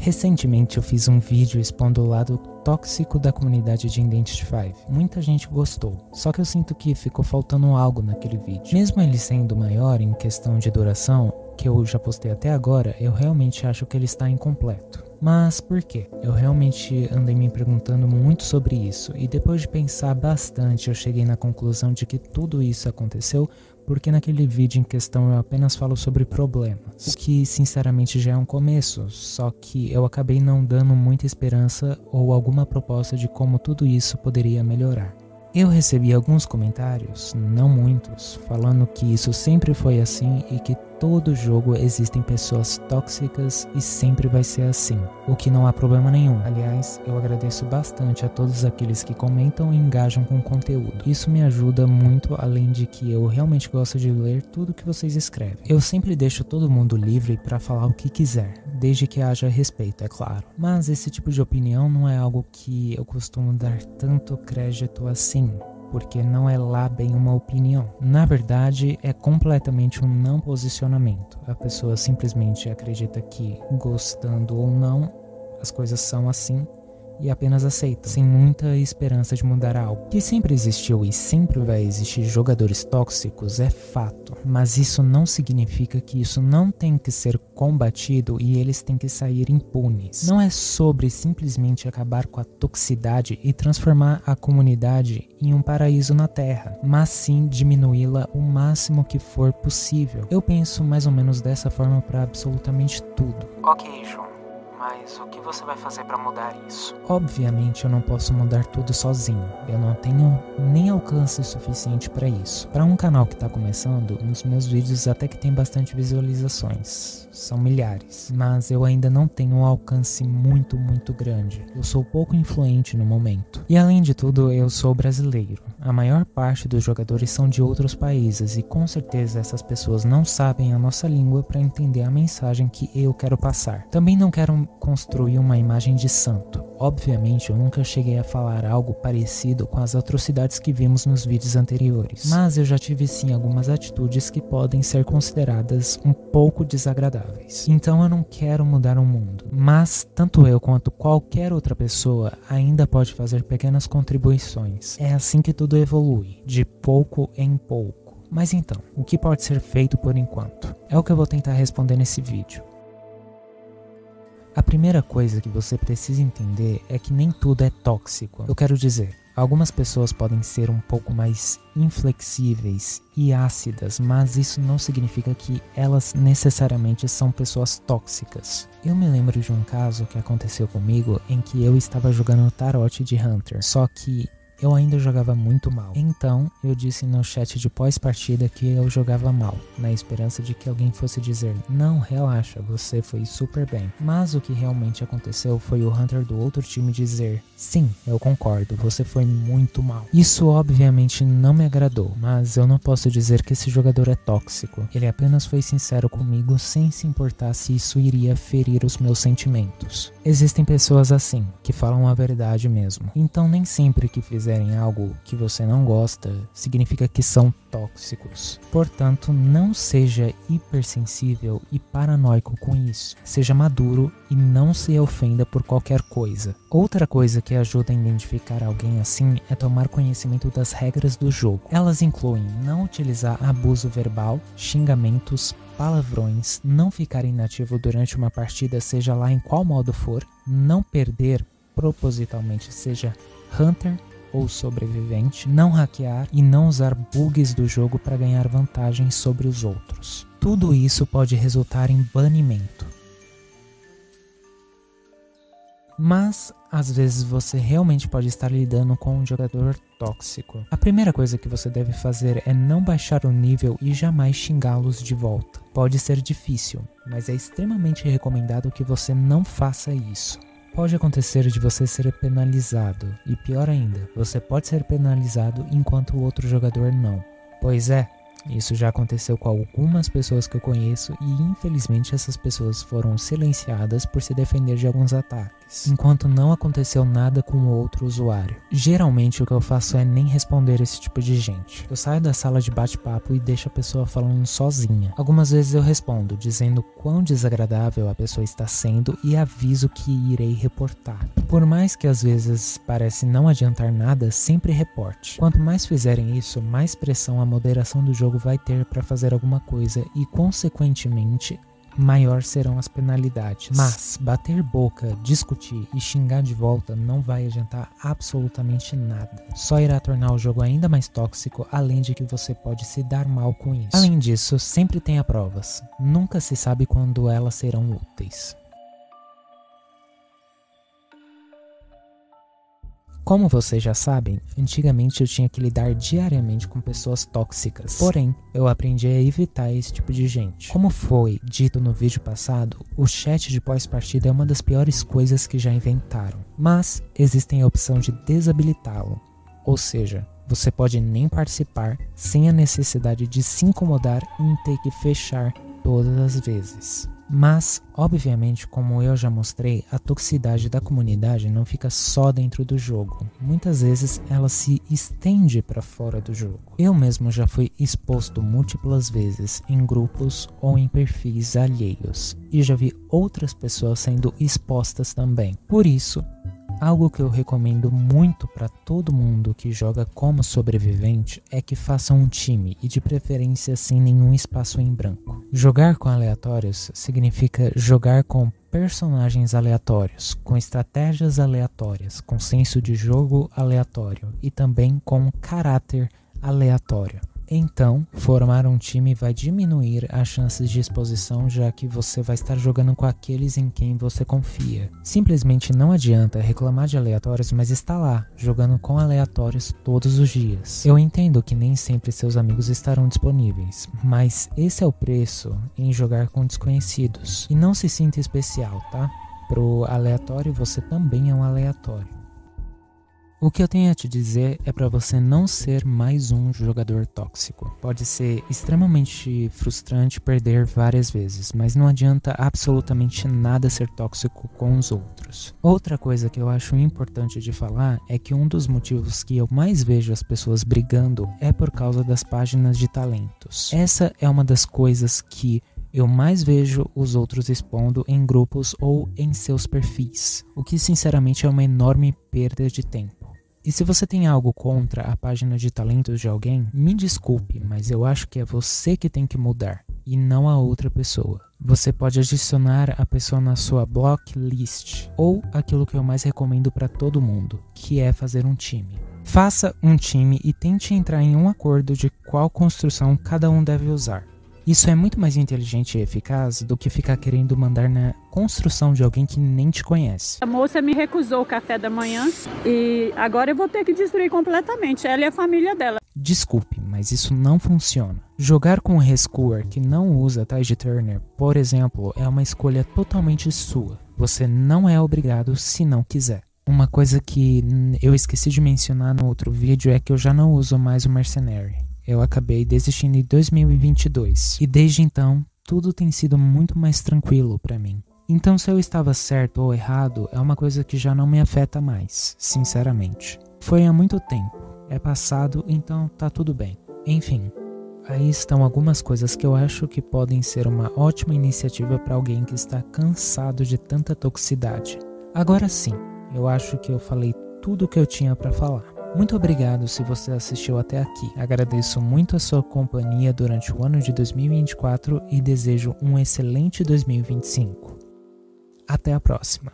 Recentemente eu fiz um vídeo expondo o lado tóxico da comunidade de Identity V. Muita gente gostou, só que eu sinto que ficou faltando algo naquele vídeo. Mesmo ele sendo maior em questão de duração, que eu já postei até agora, eu realmente acho que ele está incompleto. Mas por quê? Eu realmente andei me perguntando muito sobre isso, e depois de pensar bastante eu cheguei na conclusão de que tudo isso aconteceu porque naquele vídeo em questão eu apenas falo sobre problemas, o que sinceramente já é um começo, só que eu acabei não dando muita esperança ou alguma proposta de como tudo isso poderia melhorar. Eu recebi alguns comentários, não muitos, falando que isso sempre foi assim e que todo jogo existem pessoas tóxicas e sempre vai ser assim, o que não há problema nenhum. Aliás, eu agradeço bastante a todos aqueles que comentam e engajam com o conteúdo. Isso me ajuda muito, além de que eu realmente gosto de ler tudo que vocês escrevem. Eu sempre deixo todo mundo livre para falar o que quiser, desde que haja respeito, é claro. Mas esse tipo de opinião não é algo que eu costumo dar tanto crédito assim, porque não é lá bem uma opinião. Na verdade, é completamente um não posicionamento. A pessoa simplesmente acredita que, gostando ou não, as coisas são assim e apenas aceita, sem muita esperança de mudar algo. Que sempre existiu e sempre vai existir jogadores tóxicos é fato, mas isso não significa que isso não tem que ser combatido e eles têm que sair impunes. Não é sobre simplesmente acabar com a toxicidade e transformar a comunidade em um paraíso na Terra, mas sim diminuí-la o máximo que for possível. Eu penso mais ou menos dessa forma para absolutamente tudo. Ok, João. Mas o que você vai fazer para mudar isso? Obviamente eu não posso mudar tudo sozinho, eu não tenho nem alcance suficiente para isso. Para um canal que está começando, nos meus vídeos até que tem bastante visualizações, são milhares, mas eu ainda não tenho um alcance muito grande. Eu sou pouco influente no momento. E além de tudo, eu sou brasileiro. A maior parte dos jogadores são de outros países e com certeza essas pessoas não sabem a nossa língua para entender a mensagem que eu quero passar. Também não quero construir uma imagem de santo. Obviamente eu nunca cheguei a falar algo parecido com as atrocidades que vimos nos vídeos anteriores, mas eu já tive sim algumas atitudes que podem ser consideradas um pouco desagradáveis. Então eu não quero mudar o mundo, mas tanto eu quanto qualquer outra pessoa ainda pode fazer pequenas contribuições. É assim que tudo evolui, de pouco em pouco. Mas então, o que pode ser feito por enquanto? É o que eu vou tentar responder nesse vídeo. A primeira coisa que você precisa entender é que nem tudo é tóxico. Eu quero dizer, algumas pessoas podem ser um pouco mais inflexíveis e ácidas, mas isso não significa que elas necessariamente são pessoas tóxicas. Eu me lembro de um caso que aconteceu comigo em que eu estava jogando Tarot de Hunter, só que eu ainda jogava muito mal. Então, eu disse no chat de pós-partida que eu jogava mal, na esperança de que alguém fosse dizer, não, relaxa, você foi super bem. Mas o que realmente aconteceu foi o Hunter do outro time dizer, sim, eu concordo, você foi muito mal. Isso obviamente não me agradou, mas eu não posso dizer que esse jogador é tóxico. Ele apenas foi sincero comigo sem se importar se isso iria ferir os meus sentimentos. Existem pessoas assim, que falam a verdade mesmo. Então nem sempre que fizerem algo que você não gosta, significa que são tóxicos. Portanto, não seja hipersensível e paranoico com isso. Seja maduro e não se ofenda por qualquer coisa. Outra coisa que ajuda a identificar alguém assim é tomar conhecimento das regras do jogo. Elas incluem não utilizar abuso verbal, xingamentos, palavrões, não ficar inativo durante uma partida, seja lá em qual modo for, não perder propositalmente, seja Hunter ou sobrevivente, não hackear e não usar bugs do jogo para ganhar vantagens sobre os outros. Tudo isso pode resultar em banimento. Mas, às vezes você realmente pode estar lidando com um jogador tóxico. A primeira coisa que você deve fazer é não baixar o nível e jamais xingá-los de volta. Pode ser difícil, mas é extremamente recomendado que você não faça isso. Pode acontecer de você ser penalizado, e pior ainda, você pode ser penalizado enquanto o outro jogador não. Pois é, Isso já aconteceu com algumas pessoas que eu conheço e infelizmente essas pessoas foram silenciadas por se defender de alguns ataques, enquanto não aconteceu nada com o outro usuário. Geralmente o que eu faço é nem responder esse tipo de gente. Eu saio da sala de bate-papo e deixo a pessoa falando sozinha. Algumas vezes eu respondo, dizendo quão desagradável a pessoa está sendo e aviso que irei reportar. Por mais que às vezes parece não adiantar nada, sempre reporte. Quanto mais fizerem isso, mais pressão a moderação do jogo vai ter para fazer alguma coisa e, consequentemente, maior serão as penalidades. Mas bater boca, discutir e xingar de volta não vai adiantar absolutamente nada. Só irá tornar o jogo ainda mais tóxico, além de que você pode se dar mal com isso. Além disso, sempre tenha provas. Nunca se sabe quando elas serão úteis. Como vocês já sabem, antigamente eu tinha que lidar diariamente com pessoas tóxicas. Porém, eu aprendi a evitar esse tipo de gente. Como foi dito no vídeo passado, o chat de pós-partida é uma das piores coisas que já inventaram. Mas existem a opção de desabilitá-lo. Ou seja, você pode nem participar sem a necessidade de se incomodar em ter que fechar todas as vezes. Mas, obviamente, como eu já mostrei, a toxicidade da comunidade não fica só dentro do jogo. Muitas vezes ela se estende para fora do jogo. Eu mesmo já fui exposto múltiplas vezes em grupos ou em perfis alheios. E já vi outras pessoas sendo expostas também. Por isso, algo que eu recomendo muito para todo mundo que joga como sobrevivente é que faça um time e de preferência sem nenhum espaço em branco. Jogar com aleatórios significa jogar com personagens aleatórios, com estratégias aleatórias, com senso de jogo aleatório e também com caráter aleatório. Então, formar um time vai diminuir as chances de exposição, já que você vai estar jogando com aqueles em quem você confia. Simplesmente não adianta reclamar de aleatórios, mas está lá, jogando com aleatórios todos os dias. Eu entendo que nem sempre seus amigos estarão disponíveis, mas esse é o preço em jogar com desconhecidos. E não se sinta especial, tá? Pro aleatório, você também é um aleatório. O que eu tenho a te dizer é para você não ser mais um jogador tóxico. Pode ser extremamente frustrante perder várias vezes, mas não adianta absolutamente nada ser tóxico com os outros. Outra coisa que eu acho importante de falar é que um dos motivos que eu mais vejo as pessoas brigando é por causa das páginas de talentos. Essa é uma das coisas que eu mais vejo os outros expondo em grupos ou em seus perfis, o que sinceramente é uma enorme perda de tempo. E se você tem algo contra a página de talentos de alguém, me desculpe, mas eu acho que é você que tem que mudar, e não a outra pessoa. Você pode adicionar a pessoa na sua blocklist, ou aquilo que eu mais recomendo para todo mundo, que é fazer um time. Faça um time e tente entrar em um acordo de qual construção cada um deve usar. Isso é muito mais inteligente e eficaz do que ficar querendo mandar na construção de alguém que nem te conhece. A moça me recusou o café da manhã e agora eu vou ter que destruir completamente ela e a família dela. Desculpe, mas isso não funciona. Jogar com um rescuer que não usa Tide Turner, por exemplo, é uma escolha totalmente sua. Você não é obrigado se não quiser. Uma coisa que eu esqueci de mencionar no outro vídeo é que eu já não uso mais o Mercenary. Eu acabei desistindo em 2022 e desde então tudo tem sido muito mais tranquilo para mim. Então se eu estava certo ou errado é uma coisa que já não me afeta mais, sinceramente. Foi há muito tempo, é passado, então tá tudo bem. Enfim, aí estão algumas coisas que eu acho que podem ser uma ótima iniciativa para alguém que está cansado de tanta toxicidade. Agora sim, eu acho que eu falei tudo o que eu tinha para falar. Muito obrigado se você assistiu até aqui. Agradeço muito a sua companhia durante o ano de 2024 e desejo um excelente 2025. Até a próxima.